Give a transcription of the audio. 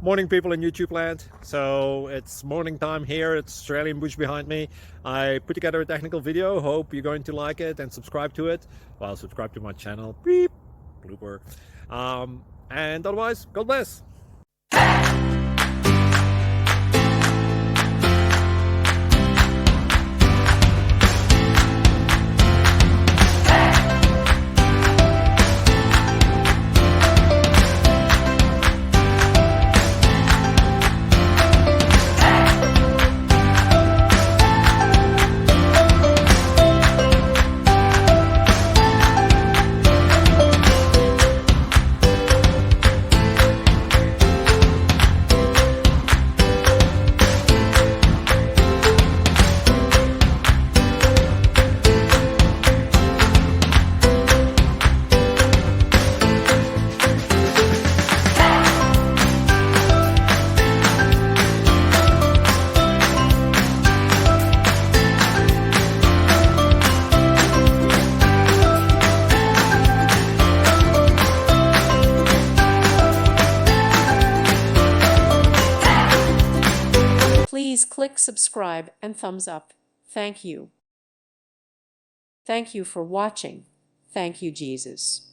Morning, people in YouTube land. So it's morning time here. It's Australian bush behind me. I put together a technical video. Hope you're going to like it and subscribe to it. Well, subscribe to my channel. Beep. Blooper. And otherwise, God bless. Please click subscribe and thumbs up. Thank you. Thank you for watching. Thank you, Jesus.